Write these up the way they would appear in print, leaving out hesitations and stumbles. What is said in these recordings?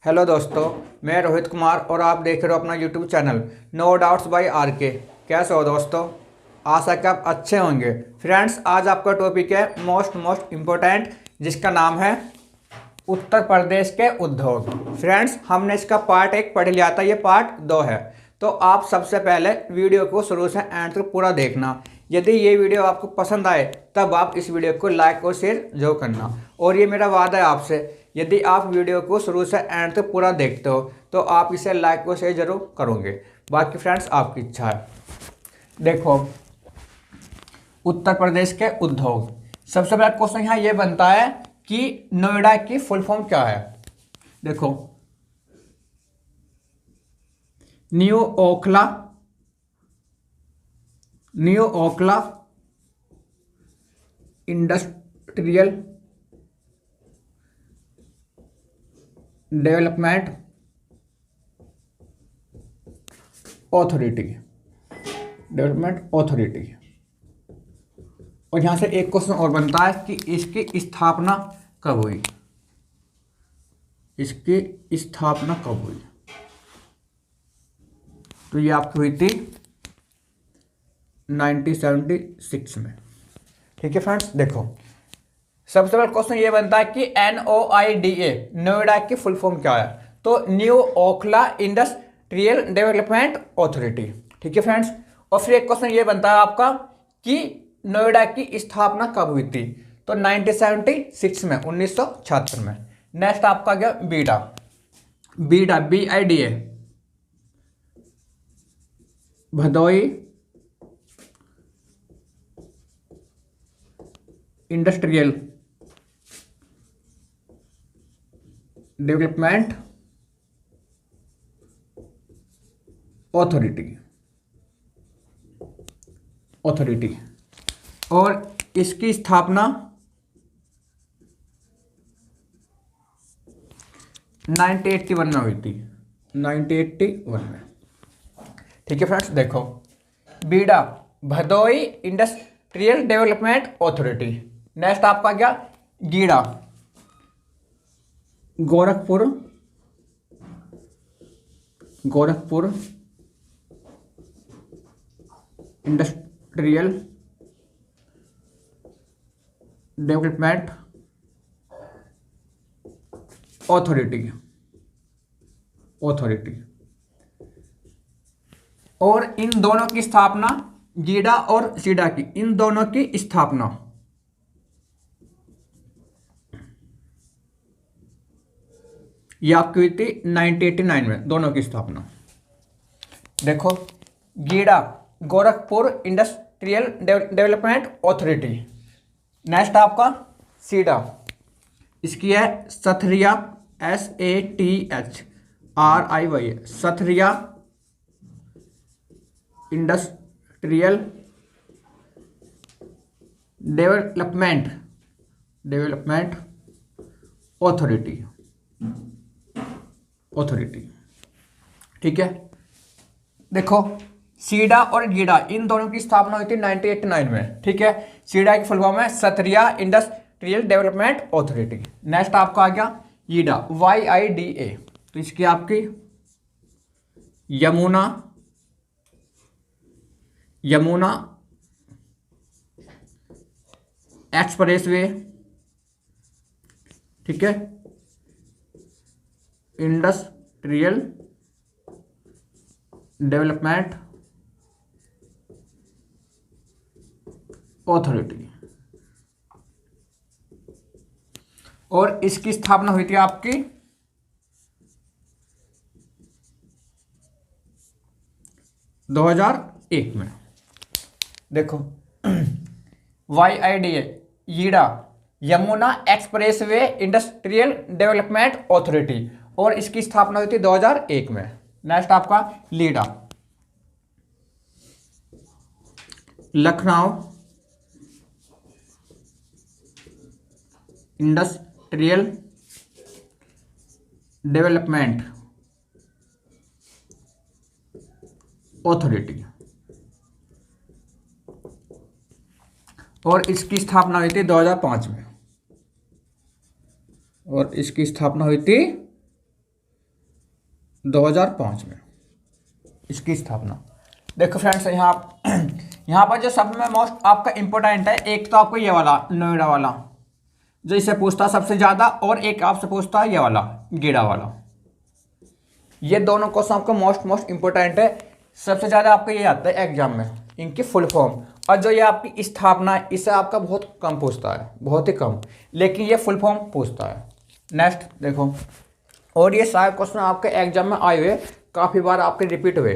Hello दोस्तों, मैं रोहित कुमार और आप देख रहे हो अपना YouTube channel no doubts by R K. कैसे हो दोस्तों? आशा कि आप अच्छे होंगे। फ्रेंड्स, आज आपका टॉपिक है मोस्ट इम्पोर्टेंट, जिसका नाम है उत्तर प्रदेश के उद्योग। फ्रेंड्स, हमने इसका पार्ट 1 पढ़ लिया था, ये पार्ट 2 है। तो आप सबसे पहले वीडियो को शुरू से एंड तक पूरा देखना। यदि ये वीडियो आपको पसंद आए तब आप इस वीडियो को लाइक और शेयर जरूर करना। और ये मेरा वादा है आपसे, यदि आप वीडियो को शुरू से एंड तक पूरा देखते हो तो आप इसे लाइक और शेयर जरूर करोगे। बाकी फ्रेंड्स, आपकी इच्छा है। देखो, उत्तर प्रदेश के उद्योग। सबसे पहला क्वेश्चन यहाँ ये बनता है कि नोएडा की फुल फॉर्म क्या है। देखो, new Okhla industrial development authority. और यहां से एक क्वेश्चन और बनता है कि इसकी स्थापना कब हुई। तो ये आपकी हुई थी 1976 में। ठीक है फ्रेंड्स, देखो, सबसे पहला क्वेश्चन ये बनता है कि NOIDA नोएडा की फुल फॉर्म क्या है। तो new Okhla industrial development authority. ठीक है फ्रेंड्स, और फिर एक क्वेश्चन ये बनता है आपका कि नोएडा की स्थापना कब हुई थी। तो 1976 में, 1976 में। नेक्स्ट आपका क्या, बीडा BIDA Bhadohi industrial development authority. और इसकी स्थापना 1981 में हुई थी, 1981 में। ठीक है फ्रेंड्स, देखो, BIDA Bhadohi industrial development authority. Next आपका क्या, GIDA Gorakhpur industrial development authority. और इन दोनों की स्थापना, गीडा और सीडा की, इन दोनों की स्थापना यह आपकी हुई थी 1989 में, दोनों की स्थापना। देखो, GIDA Gorakhpur industrial development authority. Next आपका सीडा, इसकी है सथरिया SATHRIY सथरिया इंडस्ट्रियल डेवलपमेंट अथॉरिटी। ठीक है, देखो, सीडा और गीडा इन दोनों की स्थापना हुई थी 1989 में। ठीक है, सीडा की फुल फॉर्म है सथरिया इंडस्ट्रियल डेवलपमेंट अथॉरिटी। नेक्स्ट आपका आ गया ईडा YIDA। तो इसकी आपकी यमुना एक्सप्रेसवे। ठीक है, इंडस्ट्रियल डेवलपमेंट अथॉरिटी। और इसकी स्थापना हुई थी आपकी 2001 में। देखो, YIDA YIDA Yamuna expressway industrial development authority, और इसकी स्थापना हुई थी 2001 में। नेक्स्ट आपका LIDA Lucknow industrial development authority, और इसकी स्थापना हुई थी 2005 में। और इसकी स्थापना हुई थी 2005 में इसकी स्थापना। देखो फ्रेंड्स, यहाँ पर जो सब में मोस्ट आपका इम्पोर्टेंट है, एक तो आपको ये वाला नोएडा वाला जो इससे पूछता सबसे ज़्यादा, और एक आपसे पूछता है ये वाला गीडा वाला। ये दोनों क्वेश्चन आपको मोस्ट इम्पोर्टेंट है, सबसे ज़्यादा आपको ये आता है एग्जाम में, इनकी फुल फॉर्म। और जो ये आपकी स्थापना है इससे आपका बहुत कम पूछता है, बहुत ही कम, लेकिन ये फुल फॉर्म पूछता है। नेक्स्ट देखो, और ये सारे क्वेश्चन आपके एग्जाम में आए हुए, काफ़ी बार आपके रिपीट हुए।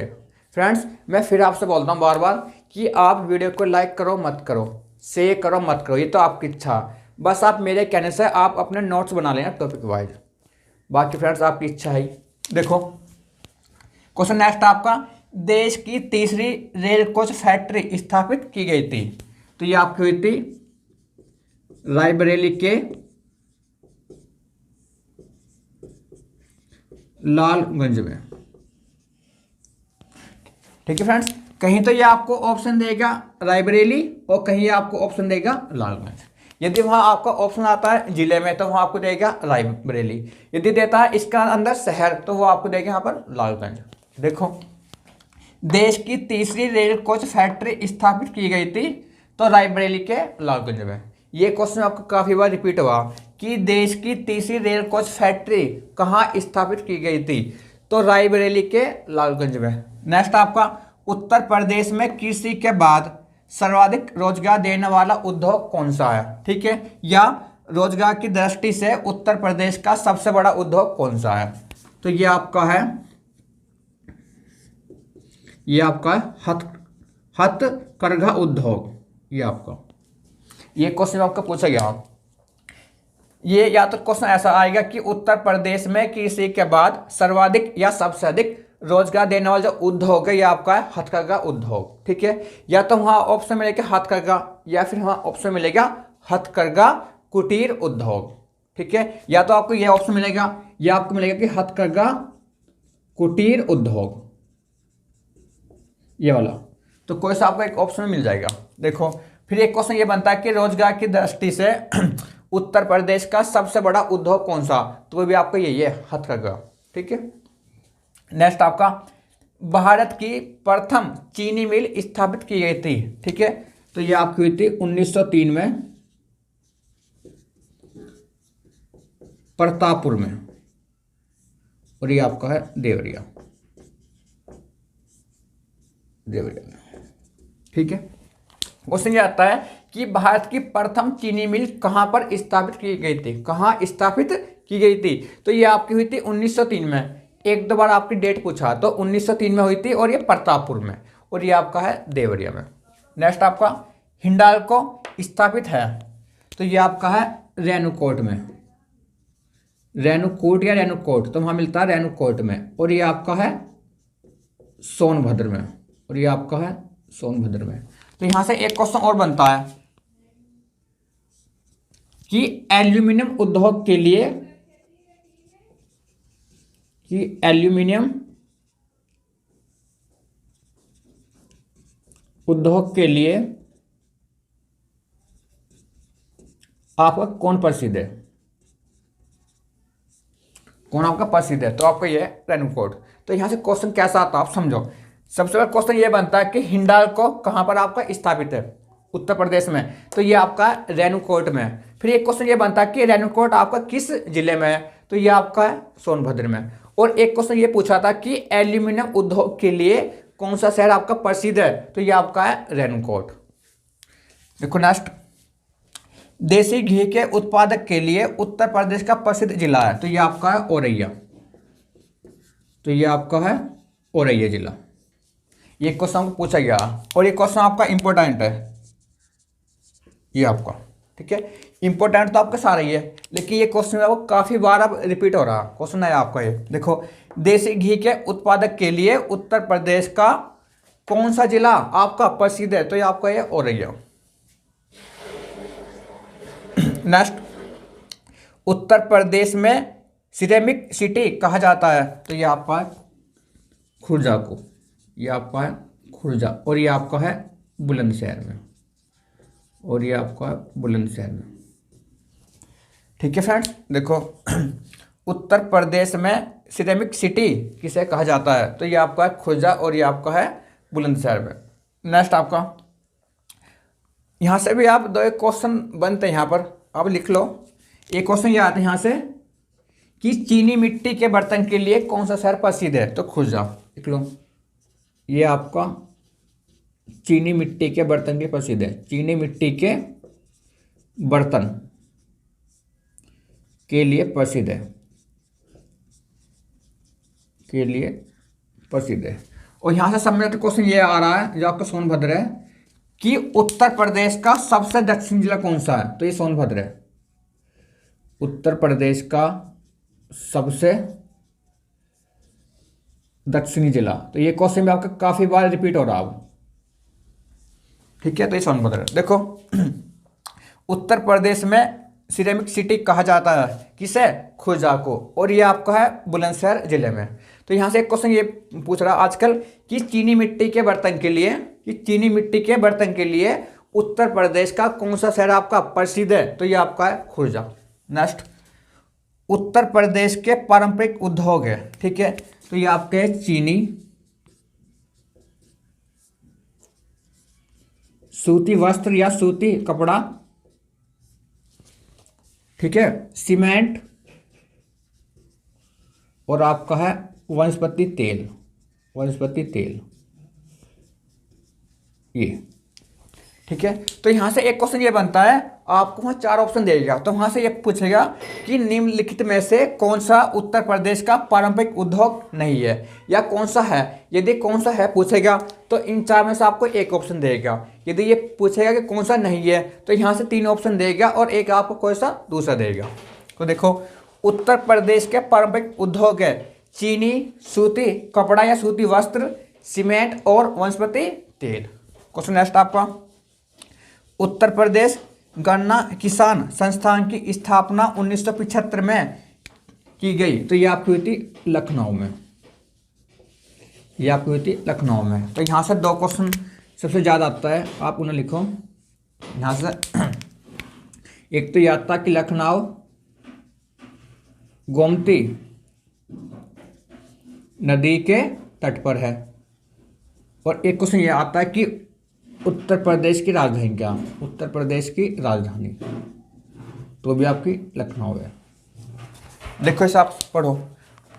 फ्रेंड्स, मैं फिर आपसे बोलता हूँ बार बार कि आप वीडियो को लाइक करो मत करो, शेयर करो मत करो, ये तो आपकी इच्छा, बस आप मेरे कहने से आप अपने नोट्स बना लेना टॉपिक वाइज, बाकी फ्रेंड्स आपकी इच्छा है। देखो क्वेश्चन नेक्स्ट आपका, देश की तीसरी रेल कोच फैक्ट्री स्थापित की गई थी, तो ये आपकी हुई थी रायबरेली के लालगंज में। ठीक है फ्रेंड्स, कहीं तो ये आपको ऑप्शन देगा रायबरेली और कहीं ये आपको ऑप्शन देगा लालगंज। यदि वहाँ आपका ऑप्शन आता है जिले में तो वहाँ आपको देगा रायबरेली, यदि देता है इसका अंदर शहर तो वो आपको देगा यहाँ पर लालगंज। देखो, देश की तीसरी रेल कोच फैक्ट्री स्थापित की गई थी तो रायबरेली के लालगंज में। ये क्वेश्चन आपको काफ़ी बार रिपीट हुआ कि देश की तीसरी रेल कोच फैक्ट्री कहाँ स्थापित की गई थी, तो रायबरेली के लालगंज में। नेक्स्ट आपका, उत्तर प्रदेश में कृषि के बाद सर्वाधिक रोजगार देने वाला उद्योग कौन सा है, ठीक है, या रोजगार की दृष्टि से उत्तर प्रदेश का सबसे बड़ा उद्योग कौन सा है, तो ये आपका है हथकरघा उद्योग। ये क्वेश्चन आपका पूछा गया, ये या तो क्वेश्चन ऐसा आएगा कि उत्तर प्रदेश में कृषि के बाद सर्वाधिक या सबसे अधिक रोजगार देने वाला जो उद्योग है ये आपका है हथकरघा उद्योग। ठीक है, या तो वहाँ ऑप्शन मिलेगा हथकरघा या फिर वहाँ ऑप्शन मिलेगा हथकरघा कुटीर उद्योग। ठीक है, या तो आपको ये ऑप्शन मिलेगा या आपको मिलेगा कि हथकरघा कुटीर उद्योग, ये वाला, तो कोई सा आपको एक ऑप्शन मिल जाएगा। देखो फिर एक क्वेश्चन ये बनता है कि रोजगार की दृष्टि से उत्तर प्रदेश का सबसे बड़ा उद्योग कौन सा, तो वो भी आपको यही है हथकरघा। ठीक है, नेक्स्ट आपका, भारत की प्रथम चीनी मिल स्थापित की गई थी। ठीक है, तो ये आपकी हुई थी 1903 में प्रतापपुर में, और ये आपका है देवरिया। ठीक है, क्वेश्चन ये आता है कि भारत की प्रथम चीनी मिल कहां पर स्थापित की गई थी, कहां स्थापित की गई थी, तो ये आपकी हुई थी 1903 में। एक दो बार आपकी डेट पूछा तो 1903 में हुई थी और ये प्रतापपुर में, और ये आपका है देवरिया में। नेक्स्ट आपका, हिंडाल्को स्थापित है, तो ये आपका है रेणुकूट में, रेणुकूट या रेणुकोट, तो वहां मिलता है रेणुकूट में, और ये आपका है सोनभद्र में, और ये आपका है सोनभद्र में। तो यहां से एक क्वेश्चन और बनता है कि एल्यूमिनियम उद्योग के लिए, कि एल्यूमिनियम उद्योग के लिए आपका कौन प्रसिद्ध है, कौन आपका प्रसिद्ध है, तो आपका ये रेणुकूट। तो यहां से क्वेश्चन कैसा आता है आप समझो। सबसे पहला क्वेश्चन ये बनता है कि हिंडाल्को कहां पर आपका स्थापित है, उत्तर प्रदेश में, तो ये आपका रेणुकूट में। फिर एक क्वेश्चन ये बनता है कि रेणुकूट आपका किस जिले में है, तो ये आपका है सोनभद्र में। और एक क्वेश्चन ये पूछा था कि एल्यूमिनियम उद्योग के लिए कौन सा शहर आपका प्रसिद्ध है, तो ये आपका है रेणुकूट। देखो नेक्स्ट, देसी घी के उत्पादक के लिए उत्तर प्रदेश का प्रसिद्ध जिला है, तो ये आपका है औरैया, तो ये आपका है औरैया जिला। ये क्वेश्चन आपको पूछा गया, और ये क्वेश्चन आपका इंपॉर्टेंट है ये आपका। ठीक है, इंपॉर्टेंट तो आपका सारा ही है, लेकिन ये क्वेश्चन आपको काफ़ी बार अब रिपीट हो रहा क्वेश्चन है आपका ये। देखो, देसी घी के उत्पादक के लिए उत्तर प्रदेश का कौन सा जिला आपका प्रसिद्ध है, तो ये आपका ये औरैया। नेक्स्ट, उत्तर प्रदेश में सिरेमिक सिटी कहा जाता है, तो ये आपका है खुर्जा को, ये आपका है खुर्जा, और ये आपका है बुलंदशहर में, और ये आपका है बुलंदशहर में। ठीक है फ्रेंड्स, देखो उत्तर प्रदेश में सिरेमिक सिटी किसे कहा जाता है? तो ये आपका है खुर्जा और ये आपका है बुलंदशहर में। नेक्स्ट आपका, यहाँ से भी आप दो एक क्वेश्चन बनते हैं, यहाँ पर आप लिख लो। एक क्वेश्चन ये आता है यहाँ से कि चीनी मिट्टी के बर्तन के लिए कौन सा शहर प्रसिद्ध है? तो खुर्जा लिख लो। ये आपका चीनी मिट्टी के बर्तन के लिए प्रसिद्ध है। चीनी मिट्टी के बर्तन के लिए प्रसिद्ध है, के लिए प्रसिद्ध है। और यहाँ से सबमिट क्वेश्चन ये आ रहा है जो आपका सोनभद्र है कि उत्तर प्रदेश का सबसे दक्षिणी जिला कौन सा है? तो ये सोनभद्र है। उत्तर प्रदेश का सबसे दक्षिणी जिला, तो ये क्वेश्चन भी आपका काफी बार रिपीट हो रहा है। ठीक है, तो ये सोनभद्र। देखो उत्तर प्रदेश में सिरेमिक सिटी कहा जाता है किसे? खुर्जा को। और ये आपका है बुलंदशहर जिले में। तो यहाँ से एक क्वेश्चन ये पूछ रहा है आजकल कि चीनी मिट्टी के बर्तन के लिए, कि चीनी मिट्टी के बर्तन के लिए उत्तर प्रदेश का कौन सा शहर आपका प्रसिद्ध है? तो ये आपका है खुर्जा। नेक्स्ट, उत्तर प्रदेश के पारंपरिक उद्योग है, ठीक है, तो ये आपके चीनी, सूती वस्त्र या सूती कपड़ा, ठीक है, सीमेंट और आपका है वनस्पति तेल, वनस्पति तेल, ये ठीक है। तो यहां से एक क्वेश्चन ये बनता है, आपको वहां चार ऑप्शन देगा, तो वहां से ये पूछेगा कि निम्नलिखित में से कौन सा उत्तर प्रदेश का पारंपरिक उद्योग नहीं है, या कौन सा है। यदि कौन सा है पूछेगा तो इन चार में से आपको एक ऑप्शन देगा। यदि ये पूछेगा कि कौन सा नहीं है तो यहाँ से तीन ऑप्शन देगा और एक आपको कोई सा दूसरा देगा। तो देखो उत्तर प्रदेश के पारंपरिक उद्योग है चीनी, सूती कपड़ा या सूती वस्त्र, सीमेंट और वनस्पति तेल। क्वेश्चन नेक्स्ट आपका, उत्तर प्रदेश गन्ना किसान संस्थान की स्थापना 1975 में की गई, तो ये आपकी हुई थी लखनऊ में, ये आपकी हुई थी लखनऊ में। तो यहाँ से दो क्वेश्चन सबसे ज़्यादा आता है, आप उन्हें लिखो यहाँ से। एक तो ये आता कि लखनऊ गोमती नदी के तट पर है, और एक क्वेश्चन ये आता है कि उत्तर प्रदेश की राजधानी क्या? उत्तर प्रदेश की राजधानी तो भी आपकी लखनऊ है। देखो इसे आप पढ़ो,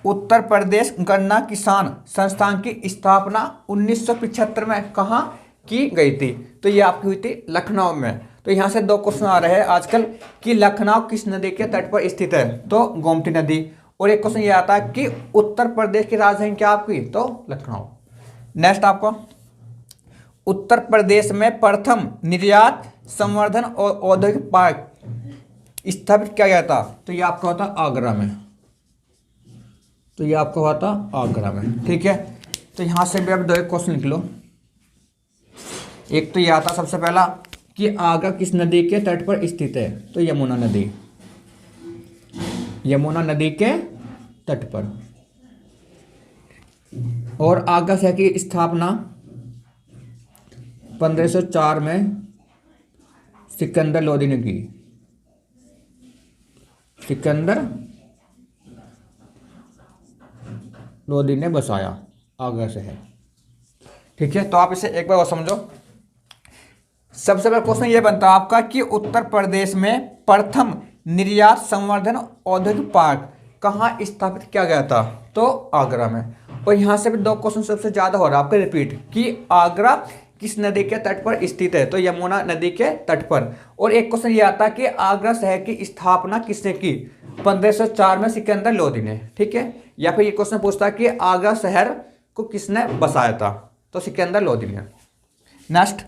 उत्तर प्रदेश गन्ना किसान संस्थान की स्थापना 1975 में कहाँ की गई थी? तो ये आपकी हुई थी लखनऊ में। तो यहाँ से दो क्वेश्चन आ रहे हैं आजकल कि लखनऊ किस नदी के तट पर स्थित है? तो गोमती नदी। और एक क्वेश्चन ये आता है कि उत्तर प्रदेश की राजधानी क्या आपकी? तो लखनऊ। नेक्स्ट आपको, उत्तर प्रदेश में प्रथम निर्यात संवर्धन और औद्योगिक पार्क स्थापित किया गया था, तो ये आपका होता आगरा में, तो ये आपका हुआ था आगरा में। ठीक है, तो यहाँ से भी आप दो एक क्वेश्चन लिख लो। एक तो ये आता सबसे पहला कि आगरा किस नदी के तट पर स्थित है? तो यमुना नदी, यमुना नदी के तट पर। और आगरा शहर की स्थापना 1504 में सिकंदर लोदी ने की, सिकंदर लोदी ने बसाया आगरा शहर। ठीक है, तो आप इसे एक बार और समझो। सबसे पहला क्वेश्चन ये बनता है आपका कि उत्तर प्रदेश में प्रथम निर्यात संवर्धन औद्योगिक पार्क कहाँ स्थापित किया गया था? तो आगरा में। और यहाँ से भी दो क्वेश्चन सबसे ज्यादा हो रहा है आपका रिपीट कि आगरा किस नदी के तट पर स्थित है? तो यमुना नदी के तट पर। और एक क्वेश्चन ये आता है कि आगरा शहर की स्थापना किसने की? 1504 में सिकंदर लोदी ने। ठीक है, या फिर ये क्वेश्चन पूछता है कि आगरा शहर को किसने बसाया था? तो सिकंदर लोदी ने। नेक्स्ट,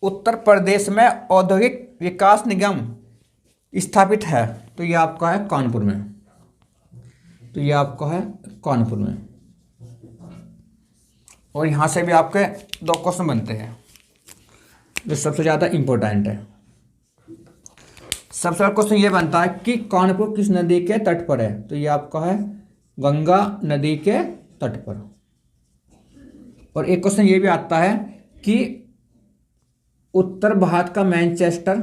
उत्तर प्रदेश में औद्योगिक विकास निगम स्थापित है, तो ये आपका है कानपुर में, तो ये आपका है कानपुर में। और यहाँ से भी आपके दो क्वेश्चन बनते हैं जो सबसे ज़्यादा इम्पोर्टेंट है। सबसे पहला क्वेश्चन ये बनता है कि कानपुर किस नदी के तट पर है? तो ये आपका है गंगा नदी के तट पर। और एक क्वेश्चन ये भी आता है कि उत्तर भारत का मैनचेस्टर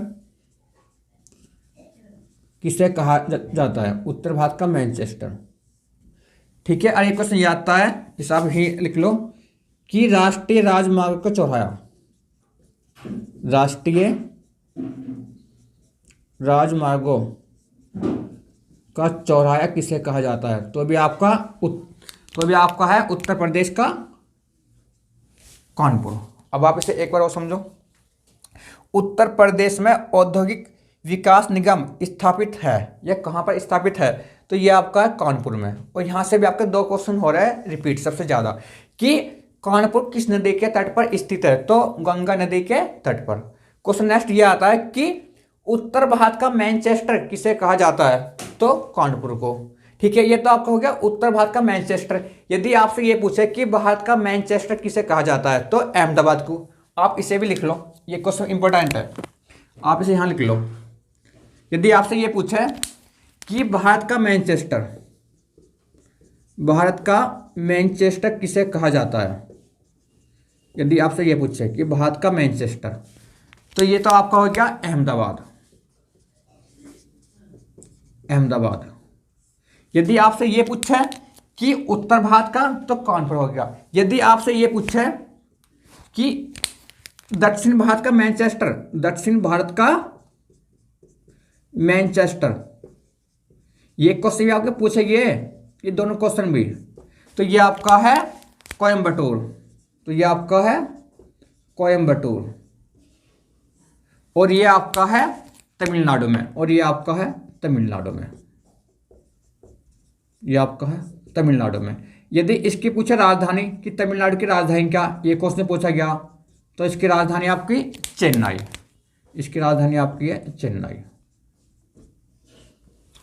किसे कहा जाता है? उत्तर भारत का मैनचेस्टर ठीक है। और एक क्वेश्चन ये आता है, जिसे आप ही लिख लो कि राष्ट्रीय राजमार्ग का चौराहा, राष्ट्रीय राजमार्गों का चौराहा किसे कहा जाता है? तो भी आपका है उत्तर प्रदेश का कानपुर। अब आप इसे एक बार और समझो। उत्तर प्रदेश में औद्योगिक विकास निगम स्थापित है, यह कहाँ पर स्थापित है? तो ये आपका है कानपुर में। और यहाँ से भी आपके 2 क्वेश्चन हो रहे हैं रिपीट सबसे ज़्यादा, कि कानपुर किस नदी के तट पर स्थित है? तो गंगा नदी के तट पर। क्वेश्चन नेक्स्ट ये आता है कि उत्तर भारत का मैनचेस्टर किसे कहा जाता है? तो कानपुर को। ठीक है, ये तो आपका हो गया उत्तर भारत का मैनचेस्टर। यदि आपसे ये पूछे कि भारत का मैनचेस्टर किसे कहा जाता है, तो अहमदाबाद को। आप इसे भी लिख लो, ये क्वेश्चन इंपॉर्टेंट है, आप इसे यहाँ लिख लो। यदि आपसे ये पूछे कि भारत का मैनचेस्टर किसे कहा जाता है, यदि आपसे ये पूछे कि भारत का मैनचेस्टर, तो ये तो आपका हो गया अहमदाबाद। यदि आपसे ये पूछे कि उत्तर भारत का, तो कानपुर हो गया। यदि आपसे ये पूछे कि दक्षिण भारत का मैनचेस्टर, ये क्वेश्चन भी आपके पूछेंगे, ये दोनों क्वेश्चन भी, तो ये आपका है कोयम्बटूर। और ये आपका है तमिलनाडु में। यदि इसकी पूछे राजधानी कि तमिलनाडु की राजधानी क्या, ये क्वेश्चन पूछा गया, तो इसकी राजधानी आपकी चेन्नई।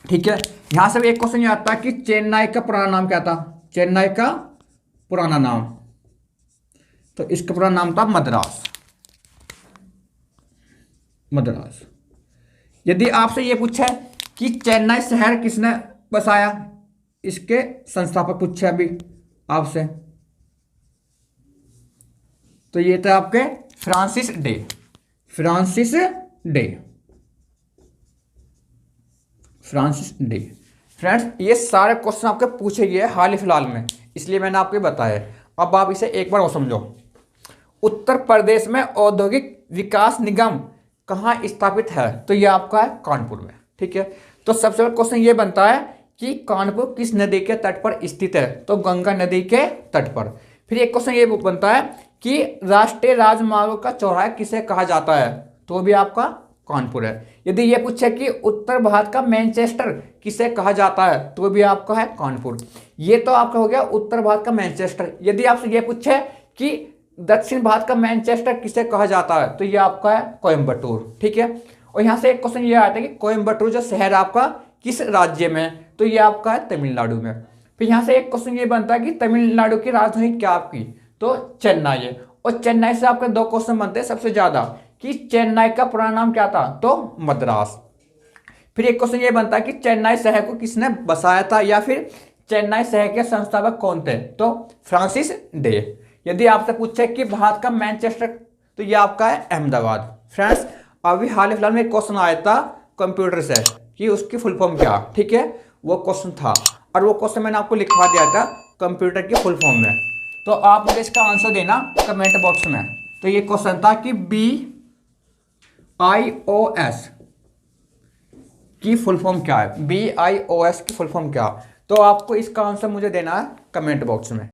ठीक है। यहां से भी एक क्वेश्चन ये आता है कि चेन्नई का पुराना नाम क्या था? तो इसका पुराना नाम था मद्रास। यदि आपसे ये पूछे कि चेन्नई शहर किसने बसाया, इसके संस्थापक पूछे अभी आपसे, तो ये थे आपके फ्रांसिस डे। फ्रेंड्स, ये सारे क्वेश्चन आपके पूछे गए हाल ही फिलहाल में, इसलिए मैंने आपको बताया। अब आप इसे एक बार और समझो। उत्तर प्रदेश में औद्योगिक विकास निगम कहाँ स्थापित है? तो ये आपका है कानपुर में। ठीक है, तो सबसे पहले क्वेश्चन ये बनता है कि कानपुर किस नदी के तट पर स्थित है? तो गंगा नदी के तट पर। फिर एक क्वेश्चन ये बनता है कि राष्ट्रीय राजमार्गों का चौराहा किसे कहा जाता है? तो भी आपका कानपुर है। यदि ये पूछे कि उत्तर भारत का मैनचेस्टर किसे कहा जाता है, तो भी आपका है कानपुर। ये तो आपका हो गया उत्तर भारत का मैनचेस्टर। यदि आपसे ये पूछे कि दक्षिण भारत का मैनचेस्टर किसे कहा जाता है, तो ये आपका है कोयम्बटूर। ठीक है, और यहाँ से एक क्वेश्चन ये आता है कि कोयम्बटूर जो शहर आपका किस राज्य में? तो ये आपका है तमिलनाडु में। फिर यहाँ से एक क्वेश्चन ये बनता है कि तमिलनाडु की राजधानी क्या आपकी? तो चेन्नई है। और चेन्नई से आपके 2 क्वेश्चन बनते हैं सबसे ज्यादा, कि चेन्नई का पुराना नाम क्या था? तो मद्रास। फिर एक क्वेश्चन ये बनता है कि चेन्नई शहर को किसने बसाया था, या फिर चेन्नई शहर के संस्थापक कौन थे? तो फ्रांसिस डे। यदि आपसे पूछे कि भारत का मैनचेस्टर, तो ये आपका है अहमदाबाद। फ्रेंड्स, अभी हाल फिलहाल में एक क्वेश्चन आया था कंप्यूटर से कि उसकी फुल फॉर्म क्या। ठीक है, वो क्वेश्चन था, और वो क्वेश्चन मैंने आपको लिखवा दिया था कंप्यूटर की फुल फॉर्म में। तो आप मुझे इसका आंसर देना कमेंट बॉक्स में। तो ये क्वेश्चन था कि BIOS की फुल फॉर्म क्या है? BIOS की फुल फॉर्म क्या? तो आपको इसका आंसर मुझे देना है कमेंट बॉक्स में।